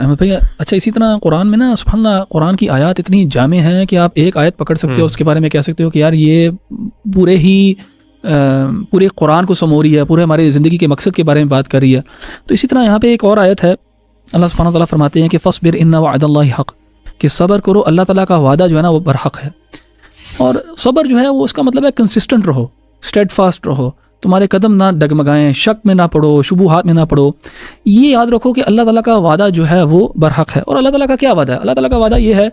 احمد بھائی. اچھا اسی طرح قرآن میں نا سبحان اللہ قرآن کی آیات اتنی جامع ہیں کہ آپ ایک آیت پکڑ سکتے ہو اس کے بارے میں کہہ سکتے ہو کہ یار یہ پورے قرآن کو سمو رہی ہے, پورے ہمارے زندگی کے مقصد کے بارے میں بات کر رہی ہے. تو اسی طرح یہاں پہ ایک اور آیت ہے, اللہ سبحانہ تعالیٰ فرماتے ہیں کہ فاصبر ان وعد اللہ حق, کہ صبر کرو, اللہ تعالیٰ کا وعدہ جو ہے نا وہ برحق ہے. اور صبر جو ہے وہ اس کا مطلب ہے کنسسٹنٹ رہو, اسٹیڈ فاسٹ رہو, تمہارے قدم نہ ڈگمگائیں, شک میں نہ پڑو, شبہات میں نہ پڑو. یہ یاد رکھو کہ اللہ تعالیٰ کا وعدہ جو ہے وہ برحق ہے. اور اللہ تعالیٰ کا کیا وعدہ ہے؟ اللہ تعالیٰ کا وعدہ یہ ہے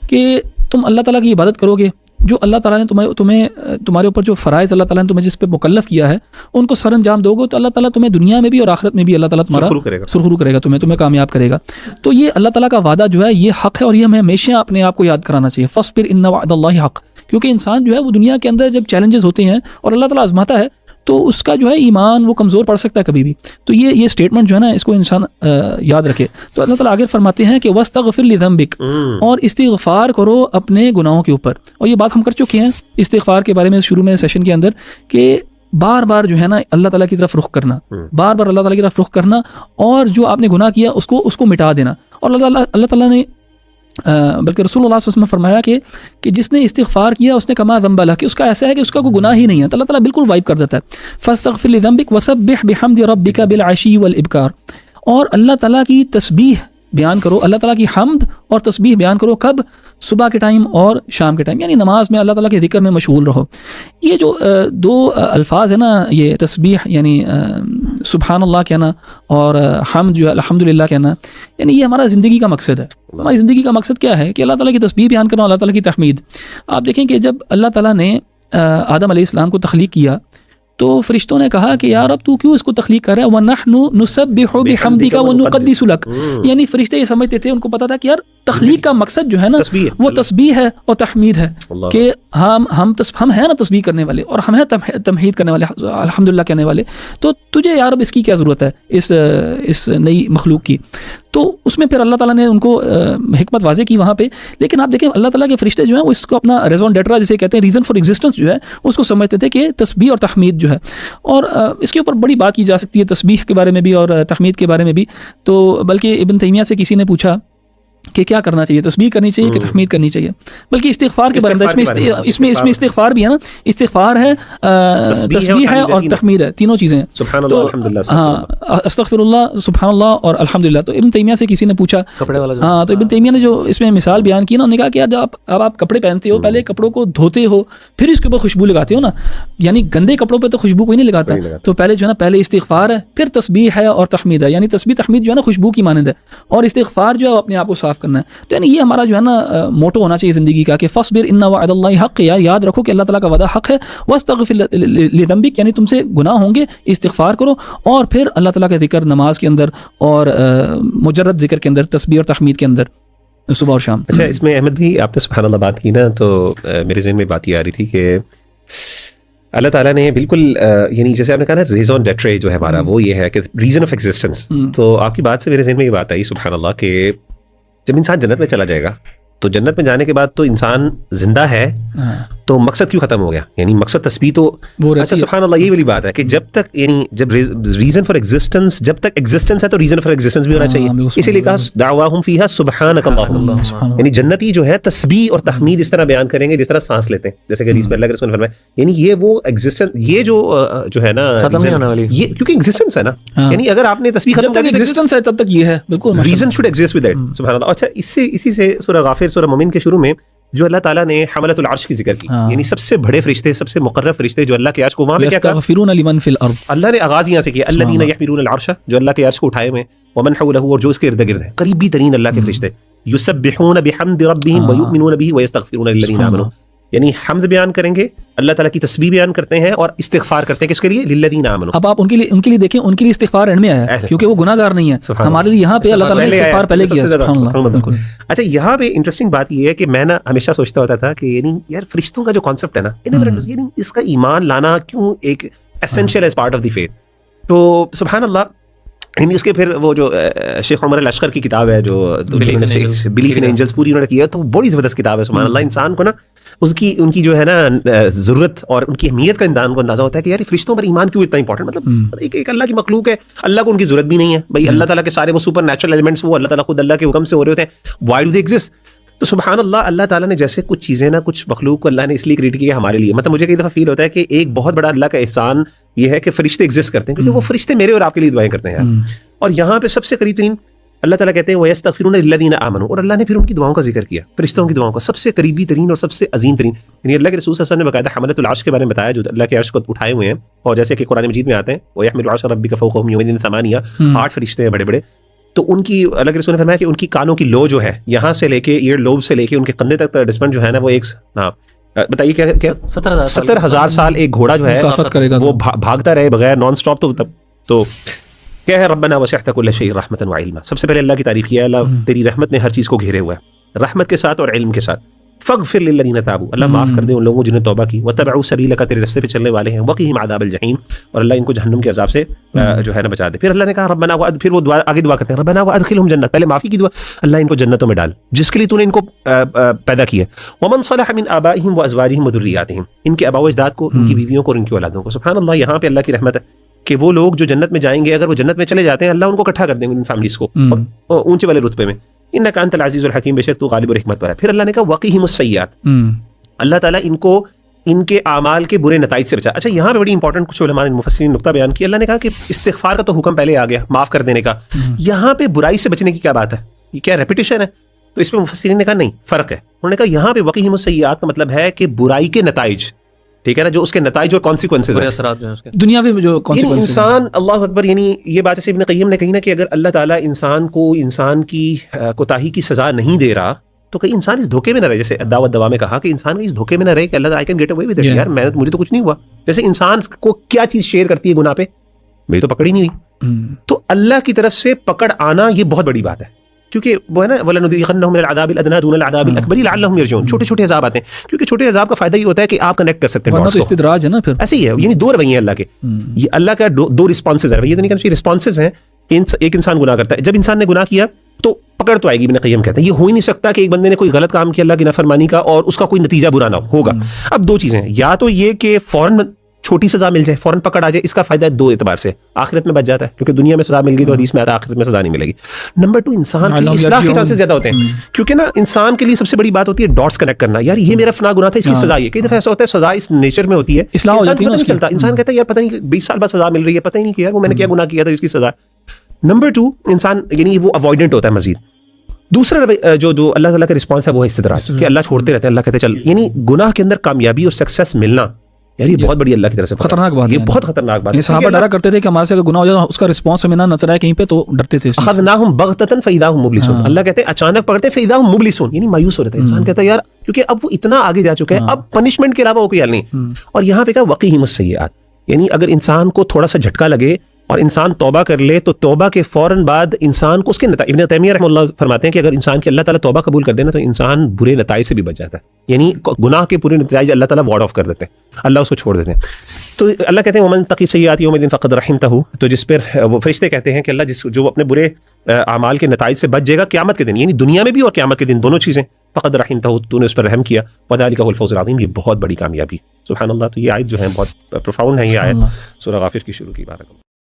کہ تم اللہ تعالیٰ کی عبادت کرو گے, جو اللہ تعالیٰ نے تمہارے اوپر جو فرائض اللہ تعالیٰ نے تمہیں جس پہ مکلف کیا ہے ان کو سر انجام دو گے تو اللہ تعالیٰ تمہیں دنیا میں بھی اور آخرت میں بھی اللہ تعالیٰ تمہارا سرخرو کرے گا, تمہیں کامیاب کرے گا. تو یہ اللہ تعالیٰ کا وعدہ جو ہے یہ حق ہے, اور یہ ہمیں ہمیشہ اپنے آپ کو یاد کرانا چاہیے. فاصبر ان وعد اللہ حق, کیونکہ انسان جو ہے وہ دنیا کے اندر جب چیلنجز ہوتے ہیں اور اللہ تعالیٰ آزماتا ہے تو اس کا جو ہے ایمان وہ کمزور پڑ سکتا ہے کبھی بھی. تو یہ اسٹیٹمنٹ جو ہے نا اس کو انسان یاد رکھے. تو اللہ تعالیٰ آگے فرماتے ہیں کہ وَاسْتَغْفِرْ لِذَنبِكَ, اور استغفار کرو اپنے گناہوں کے اوپر. اور یہ بات ہم کر چکے ہیں استغفار کے بارے میں شروع میں سیشن کے اندر, کہ بار بار جو ہے نا اللہ تعالیٰ کی طرف رخ کرنا, بار بار اللہ تعالیٰ کی طرف رخ کرنا, اور جو آپ نے گناہ کیا اس کو مٹا دینا. اور اللہ تعالیٰ نے بلکہ رسول اللہ صلی اللہ علیہ وسلم نے فرمایا کہ جس نے استغفار کیا اس نے کما ذنب لہ, کہ اس کا ایسا ہے کہ اس کا کوئی گناہ ہی نہیں ہے, تو اللہ تعالیٰ بالکل وائپ کر دیتا ہے. فاستغفر لذنبک وسبح بحمد ربک بالعشی والابکار, اور اللہ تعالیٰ کی تسبیح بیان کرو, اللہ تعالیٰ کی حمد اور تسبیح بیان کرو. کب؟ صبح کے ٹائم اور شام کے ٹائم, یعنی نماز میں اللہ تعالیٰ کے ذکر میں مشغول رہو. یہ جو دو الفاظ ہیں نا, یہ تسبیح یعنی سبحان اللہ کہنا اور حمد جو ہے الحمدللہ کہنا, یعنی یہ ہمارا زندگی کا مقصد ہے. ہماری زندگی کا مقصد کیا ہے کہ اللہ تعالیٰ کی تسبیح بیان کرنا, اللہ تعالیٰ کی تحمید. آپ دیکھیں کہ جب اللہ تعالیٰ نے آدم علیہ السلام کو تخلیق کیا تو فرشتوں نے کہا کہ یار اب تو کیوں اس کو تخلیق کر رہا ہے, وَنَحْنُ نُسَبِّحُ بِحَمْدِكَ وَنُقَدِّسُ لَكَ, یعنی فرشتے یہ سمجھتے تھے, ان کو پتا تھا کہ یار تخلیق کا مقصد جو ہے نا وہ تسبیح ہے اور تحمید ہے, کہ ہم ہیں نا تسبیح کرنے والے اور ہم ہیں تمہید کرنے والے, الحمدللہ کہنے والے. تو تجھے یار اب اس کی کیا ضرورت ہے اس نئی مخلوق کی؟ تو اس میں پھر اللہ تعالیٰ نے ان کو حکمت واضح کی وہاں پہ. لیکن آپ دیکھیں اللہ تعالیٰ کے فرشتے جو ہیں وہ اس کو اپنا ریزون ڈیٹرا جسے کہتے ہیں, ریزن فار ایگزسٹنس جو ہے اس کو سمجھتے تھے کہ تسبیح اور تحمید جو ہے. اور اس کے اوپر بڑی بات کی جا سکتی ہے تسبیح کے بارے میں بھی اور تحمید کے بارے میں بھی. تو بلکہ ابن تیمیہ سے کسی نے پوچھا کہ کیا کرنا چاہیے, تسبیح کرنی چاہیے کہ تحمید کرنی چاہیے, بلکہ استغفار کے بارے میں اس میں استغفار بھی ہے نا, استغفار ہے, تسبیح ہے اور تحمید ہے, تینوں چیزیں ہیں. سبحان اللہ الحمدللہ, ہاں استغفر اللہ سبحان اللہ اور الحمدللہ. تو ابن تیمیہ سے کسی نے پوچھا, ہاں تو ابن تیمیہ نے جو اس میں مثال بیان کی نا, انہوں نے کہا کہ جب آپ کپڑے پہنتے ہو پہلے کپڑوں کو دھوتے ہو پھر اس کے اوپر خوشبو لگاتے ہو نا, یعنی گندے کپڑوں پہ تو خوشبو کوئی نہیں لگاتا. تو پہلے جو ہے نا پہلے استغفار ہے, پھر تسبیح ہے اور تحمید ہے, یعنی تسبیح تحمید جو ہے نا خوشبو کی مانند ہے, اور استغفار جو ہے اپنے آپ کو صاف کرنا ہے. تو یعنی یہ ہمارا جو ہے نا موٹو ہونا چاہیے زندگی کا کہ فاصبر ان وعد اللہ حق, یاد رکھو کہ اللہ تعالیٰ کا وعدہ حق ہے. واستغفر لذنبک, یعنی تم سے گناہ ہوں گے, استغفار کرو, اور پھر اللہ تعالیٰ کا ذکر نماز کے اندر اور مجرد ذکر کے اندر, تسبیح اور تحمید کے اندر صبح اور شام. اچھا اس میں احمد بھی آپ نے سبحان اللہ بات کی نا, تو میرے ذہن میں بات یہ آ رہی تھی کہ اللہ تعالیٰ نے بالکل یعنی جیسے آپ نے کہا نا ریزون ڈیٹرے جو ہے ہمارا وہ یہ ہے کہ ریزن آف ایگزسٹنس. تو آپ کی بات سے میرے ذہن میں یہ بات آئی سبحان اللہ کہ جب انسان جنت میں چلا جائے گا تو جنت میں جانے کے بعد تو انسان زندہ ہے, تو مقصد کیوں ختم ہو گیا؟ یعنی مقصد تسبیح تو اچھا سبحان اللہ یہ والی بات ہے کہ جب تک یعنی جب ریزن فار ایگزسٹنس, جب تک ایگزسٹنس ہے تو ریزن فار ایگزسٹنس بھی ہونا چاہیے. اسی لیے کہا دعواہم فیہا سبحانک اللہم, یعنی جنتی جو ہے تسبیح اور تحمید اس طرح بیان کریں گے جس طرح سانس لیتے ہیں, جیسے کہ حدیث میں اللہ کے رسول نے فرمایا, یعنی یہ وہ ایگزسٹنس یہ جو ہے نا ختم نہیں ہونے والی, یہ کیونکہ ایگزسٹنس ہے نا, یعنی اگر آپ نے تسبیح ختم کر دی ایگزسٹنس ہے تب تک یہ ہے بالکل, reason should exist with it سبحان اللہ. اچھا اسی سے سورہ غافر سورہ مومن کے شروع میں جو اللہ تعالیٰ نے حملۃ العرش کی ذکر کی, یعنی سب سے بڑے فرشتے, سب سے مقرب فرشتے جو اللہ کے عرش کو, وہاں پہ کیا یستغفرون لمن فی الارض, اللہ نے آغاز یہاں سے کیا, الذین یحملون العرش, جو اللہ کے عرش کو اٹھائے ہوئے, ومن حولہ, اور جو اس کے ارد گرد ہیں, قریبی ترین اللہ کے فرشتے, یسبحون بحمد ربہم ویؤمنون بہ ویستغفرون للذین آمنوا, یعنی حمد بیان کریں گے, اللہ تعالیٰ کی تسبیح بیان کرتے ہیں اور استغفار کرتے ہیں کس کے لیے؟ للذین آمنوا. اب آپ ان کے لیے دیکھیں, ان کے لیے استغفار اینڈ میں آیا ہے کیونکہ وہ گناہ گار نہیں ہے. ہمارے لیے یہاں پہ اللہ تعالیٰ نے استغفار پہلے کیا. سبحان اللہ بالکل. اچھا یہاں پہ انٹرسٹنگ بات یہ ہے کہ میں نا ہمیشہ سوچتا ہوتا تھا کہ یعنی یار فرشتوں کا جو کانسیپٹ ہے نا, یعنی اس کا ایمان لانا کیوں ایک essential as part of the faith. تو سبحان اللہ یعنی اس کے پھر وہ جو شیخ عمر الاشقر کی کتاب ہے جو بلیف ان اینجلز پوری انہوں نے کی ہے، تو بڑی زبردست کتاب ہے سبحان اللہ. انسان کو نا ان کی جو ہے نا ضرورت اور ان کی اہمیت کا انسان کو اندازہ ہوتا ہے کہ یار فرشتوں پر ایمان کیوں اتنا امپورٹنٹ. مطلب ایک اللہ کی مخلوق ہے، اللہ کو ان کی ضرورت بھی نہیں ہے بھائی. اللہ تعالیٰ کے سارے وہ سپر نیچرل ایلیمنٹس وہ اللہ تعالیٰ خود اللہ کے حکم سے ہو رہے ہوتے ہیں. Why do they exist? تو سبحان اللہ اللہ تعالیٰ نے جیسے کچھ چیزیں نا کچھ مخلوق کو اللہ نے اس لیے کریٹ کیا ہمارے لیے. مطلب مجھے کئی دفعہ فیل ہوتا ہے کہ ایک بہت بڑا اللہ کا احسان یہ ہے کہ فرشتے ایگزسٹ کرتے ہیں، کیونکہ وہ فرشتے میرے اور آپ کے لیے دعائیں کرتے ہیں. اور یہاں پہ سب سے قریب ترین اللہ تعالیٰ کہتے ہیں وَيَسْتَغْفِرُونَ لِلَّذِينَ آمَنُوا، اور اللہ نے پھر ان کی دعاؤں کا ذکر کیا، فرشتوں کی دعاؤں کا. سب سے قریبی ترین اور سب سے عظیم ترین، یعنی اللہ کے رسول صلی اللہ علیہ وسلم نے باقاعدہ حملۃ العرش کے بارے میں بتایا جو اللہ کے عرش کو اٹھائے ہوئے ہیں. اور جیسے کہ قرآن مجید میں آتے ہیں وَيَحْمِلُ عَرْشَ رَبِّكَ فَوْقَهُمْ يَوْمَئِذٍ ثَمَانِيَةٌ، 8 فرشتے ہیں بڑے بڑے. تو ان کی اللہ کے رسول نے فرمایا کہ ان کی کانوں کی لو جو ہے یہاں سے لے کے ایئر لوب سے لے کے ان کے کندھے تک ڈسپنس جو ہے نا وہ ایک بتائیے کیا 70,000 سال ایک گھوڑا جو ہے وہ بھاگتا رہے بغیر نان اسٹاپ. تو کیا ہے ربنا وسعت كل شيء رحمة وعلما. سب سے پہلے اللہ کی تعریف کیا ہے، اللہ تیری رحمت نے ہر چیز کو گھیرے ہوا ہے، رحمت کے ساتھ اور علم کے ساتھ. فاغفر للذین تابوا، اللہ معاف کر دے ان لوگوں جنہیں توبہ کی، واتبعوا سبیلک، تیرے راستے پہ چلنے والے ہیں، وقہم عذاب الجحیم، اور اللہ ان کو جہنم کے عذاب سے جو ہے نا بچا دے. پھر اللہ نے کہا ربنا پھر وہ دعا آگے دعا کرتے ہیں ربنا وادخلهم جنت، پہلے معافی کی دعا، اللہ ان کو جنتوں میں ڈال جس کے لیے تو نے ان کو پیدا کیا. ومن صلح من آبائهم وازواجهم وذریاتهم، ان کے آباء و اجداد کو، ان کی بیویوں کو اور ان کی اولادوں کو. سبحان اللہ، یہاں پہ اللہ کی رحمت ہے کہ وہ لوگ جو جنت میں جائیں گے اگر وہ جنت میں چلے جاتے ہیں اللہ ان کو اکٹھا کر دیں گے ان فیملیز کو اور اونچے والے رتبے میں. انک انت العزیز الحکیم، بے شک تو غالب اور حکمت پر ہے. پھر اللہ نے کہا وقیہم السیئات، اللہ تعالیٰ ان کو ان کے اعمال کے برے نتائج سے بچا. اچھا یہاں پہ بڑی امپورٹنٹ کچھ علماء نے مفسرین نقطہ بیان کیا. اللہ نے کہا کہ استغفار کا تو حکم پہلے آ گیا، معاف کر دینے کا، یہاں پہ برائی سے بچنے کی کیا بات ہے؟ یہ کیا ریپیٹیشن ہے؟ تو اس پہ مفسرین نے کہا نہیں، فرق ہے. انہوں نے کہا یہاں پہ وقیہم السیئات کا مطلب ہے کہ برائی کے نتائج، ٹھیک ہے نا، جو اس کے نتائج اور کانسیکوینسز ہیں، اثرات جو ہیں اس کے دنیا میں جو کانسیکوینسز، انسان اللہ اکبر. یعنی یہ بات جیسے ابن قیم نے کہی نا کہ اگر اللہ تعالیٰ انسان کو انسان کی کوتاہی کی سزا نہیں دے رہا تو کہیں انسان اس دھوکے میں نہ رہے. جیسے دعوت دوا میں کہا کہ انسان اس دھوکے میں نہ رہے کہ اللہ I can get away with it, یار میں مجھے تو کچھ نہیں ہوا. جیسے انسان کو کیا چیز شیئر کرتی ہے گناہ پہ، میری تو پکڑ ہی نہیں ہوئی. تو اللہ کی طرف سے پکڑ آنا یہ بہت بڑی بات ہے، کیونکہ وہ ہے نا وَلَنُذِيقَنَّهُم مِّنَ الْعَذَابِ الْأَدْنَىٰ دُونَ الْعَذَابِ الْأَكْبَرِ لَعَلَّهُمْ يَرْجِعُونَ. چھوٹے چھوٹے عذاب آتے ہیں کیونکہ چھوٹے عذاب کا فائدہ یہ ہوتا ہے کہ آپ کنیکٹ کر سکتے ہیں، ورنہ تو استدراج ہے نا. پھر ایسے ہی ہے، یعنی دو رویے ہیں اللہ کے. یہ اللہ کا دو رسپانسز ہیں، رویے تو نہیں کہنا چاہیے، رسپانسز ہیں. ایک انسان گناہ کرتا ہے، جب انسان نے گناہ کیا تو پکڑ تو آئے گی. ابن قیم کہتے ہیں یہ ہو ہی نہیں سکتا کہ ایک بندے نے کوئی غلط کام کیا اللہ کی نافرمانی کا اور اس کا کوئی نتیجہ برا نہ ہوگا. اب دو چیزیں ہیں، یا تو یہ کہ فوراً چھوٹی سزا مل جائے، فوراً پکڑ آ جائے، اس کا فائدہ دو اعتبار سے، آخرت میں بچ جاتا ہے کیونکہ دنیا میں سزا مل گئی تو حدیث میں آتا ہے آخرت میں سزا نہیں ملے گی. نمبر 2 انسان کی اصلاح کے چانسز زیادہ ہوتے ہیں، کیونکہ نا انسان کے لیے سب سے بڑی بات ہوتی ہے ڈاٹس کنیکٹ کرنا. یار یہ میرا فلاں گناہ تھا، اس کی سزا یہ. کئی دفعہ ایسا ہوتا ہے سزا اس نیچر میں ہوتی ہے، اصلاح ہو جاتی ہے، نہیں چلتا. انسان کہتا ہے یار پتہ نہیں 20 سال بعد سزا مل رہی ہے، پتہ ہی نہیں کہ یار وہ میں نے کیا گناہ کیا تھا اس کی سزا. نمبر 2 انسان یعنی وہ اوائڈنٹ ہوتا ہے مزید. دوسرا جو اللہ تعالیٰ کا رسپانس ہے وہ ہے استدراج، کہ اللہ چھوڑتے رہتے ہیں، اللہ کہتے چل. یعنی گناہ کے اندر کامیابی اور سکسیس ملنا یار یہ بہت بڑی اللہ کی طرف سے خطرناک بات ہے، یہ بہت خطرناک بات ہے. صحابہ ڈرا کرتے تھے کہ ہمارے سے اگر گناہ ہو جائے اس کا رسپانس ہمیں نہ نظر آئے کہیں پہ تو ڈرتے تھے. اخذناہم بغتۃ فاذا هم مبلسون، اللہ کہتے ہیں اچانک پکڑتے فاذا هم مبلسون، یعنی مایوس ہو رہتے ہیں. انسان کہتا ہے یار کیونکہ اب وہ اتنا آگے جا چکا ہے، اب پنشمنٹ کے علاوہ وہ کوئی حل نہیں. اور یہاں پہ کہا وقیہم السیئات، یعنی اگر انسان کو تھوڑا سا جھٹکا لگے اور انسان توبہ کر لے تو توبہ کے فوراً بعد انسان کو اس کے نتائج، ابن تیمیہ رحمہ اللہ فرماتے ہیں کہ اگر انسان کی اللہ تعالیٰ توبہ قبول کر دینا تو انسان برے نتائج سے بھی بچ جاتا ہے. یعنی گناہ کے پورے نتائج اللہ تعالیٰ وارڈ آف کر دیتے ہیں، اللہ اس کو چھوڑ دیتے ہیں. تو اللہ کہتے ہیں ومن تقی سیئات یومئذ فقد رحمتہ، تو جس پر وہ فرشتے کہتے ہیں کہ اللہ جو اپنے برے اعمال کے نتائج سے بچ جائے گا قیامت کے دن، یعنی دنیا میں بھی اور قیامت کے دن دونوں چیزیں، فقد رحمتہ تو نے اس پر رحم کیا، وذلک هو الفوز العظیم، یہ بہت بڑی کامیابی. سبحان اللہ. تو یہ آیت جو ہے بہت پروفاؤنڈ ہے، یہ آیت سورہ غافر کی شروع کی. بارک اللہ.